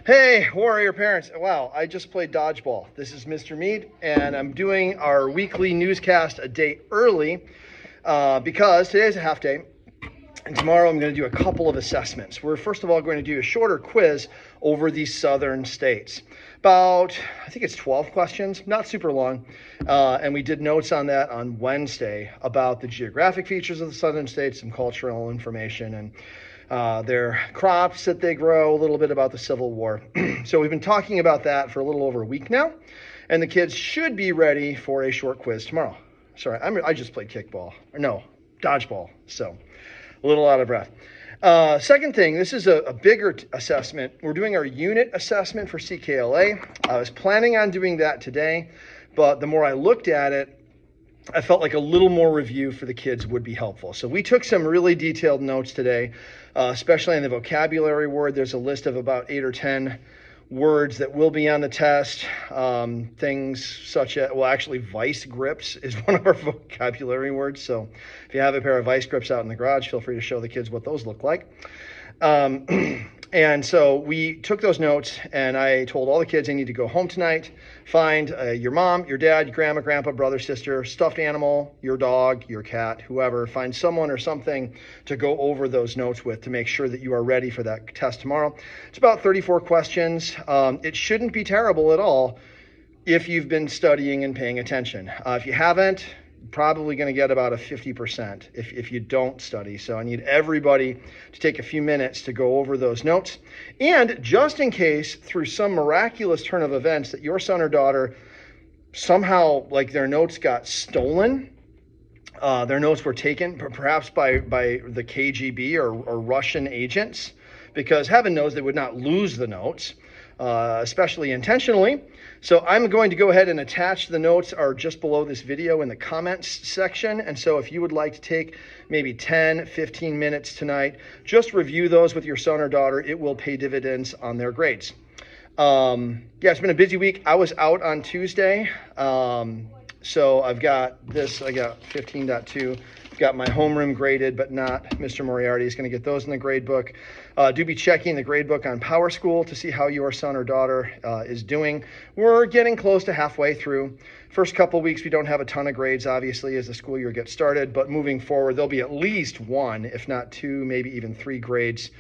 Hey, warrior parents. Wow, I just played dodgeball. This is Mr. Mead, and I'm doing our weekly newscast a day early because today's a half day, and tomorrow I'm going to do a couple of assessments. We're first of all going to do a shorter quiz over the southern states. About, I think it's 12 questions, not super long, and we did notes on that on Wednesday about the geographic features of the southern states, some cultural information, and their crops that they grow, a little bit about the Civil War. So we've been talking about that for a little over a week now, and the kids should be ready for a short quiz tomorrow. Sorry, I just played dodgeball, so a little out of breath. Second thing, this is a bigger assessment. We're doing our unit assessment for CKLA. I was planning on doing that today, but the more I looked at it, I felt like a little more review for the kids would be helpful. So we took some really detailed notes today, especially on the vocabulary word. There's a list of about 8 or 10 words that will be on the test. Things such as, actually vice grips is one of our vocabulary words. So if you have a pair of vice grips out in the garage, feel free to show the kids what those look like. And so we took those notes, and I told all the kids they need to go home tonight, find your mom, your dad, your grandma, grandpa, brother, sister, stuffed animal, your dog, your cat, whoever. Find someone or something to go over those notes with to make sure that you are ready for that test tomorrow. It's about 34 questions. It shouldn't be terrible at all if you've been studying and paying attention. If you haven't, probably going to get about a 50% if you don't study. So I need everybody to take a few minutes to go over those notes. And just in case, through some miraculous turn of events, that your son or daughter somehow, like, their notes got stolen, their notes were taken perhaps by the KGB or Russian agents, because heaven knows they would not lose the notes, especially intentionally. So I'm going to go ahead and attach the notes are just below this video in the comments section. And so if you would like to take maybe 10, 15 minutes tonight, just review those with your son or daughter. It will pay dividends on their grades. It's been a busy week. I was out on Tuesday. So I got 15.2. Got my homeroom graded, but not Mr. Moriarty is going to get those in the grade book. Do be checking the grade book on Power School to see how your son or daughter is doing. We're getting close to halfway through. First couple weeks, we don't have a ton of grades, obviously, as the school year gets started, but moving forward, there'll be at least 1, if not 2, maybe even 3 grades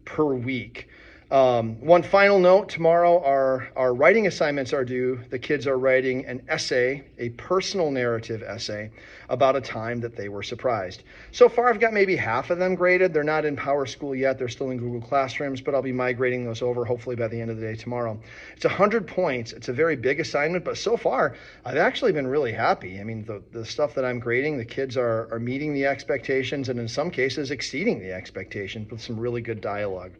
per week. One final note, tomorrow our writing assignments are due. The kids are writing an essay, a personal narrative essay, about a time that they were surprised. So far, I've got maybe half of them graded. They're not in Power School yet. They're still in Google Classrooms, but I'll be migrating those over hopefully by the end of the day tomorrow. It's 100 points. It's a very big assignment, but so far, I've actually been really happy. I mean, the stuff that I'm grading, the kids are meeting the expectations, and in some cases, exceeding the expectations with some really good dialogue.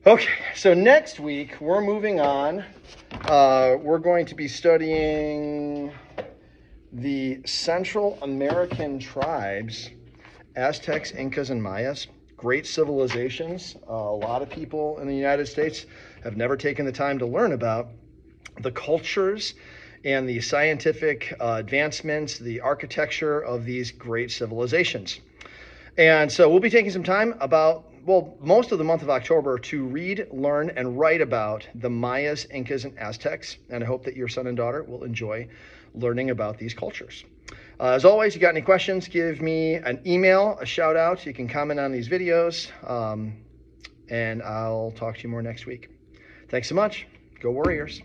Okay, so next week we're moving on. We're going to be studying the Central American tribes, Aztecs, Incas, and Mayas. Great civilizations. A lot of people in the United States have never taken the time to learn about the cultures and the scientific advancements, the architecture of these great civilizations. And so we'll be taking some time most of the month of October to read, learn, and write about the Mayas, Incas, and Aztecs. And I hope that your son and daughter will enjoy learning about these cultures. As always, you got any questions, give me an email, a shout out. You can comment on these videos, and I'll talk to you more next week. Thanks so much. Go Warriors.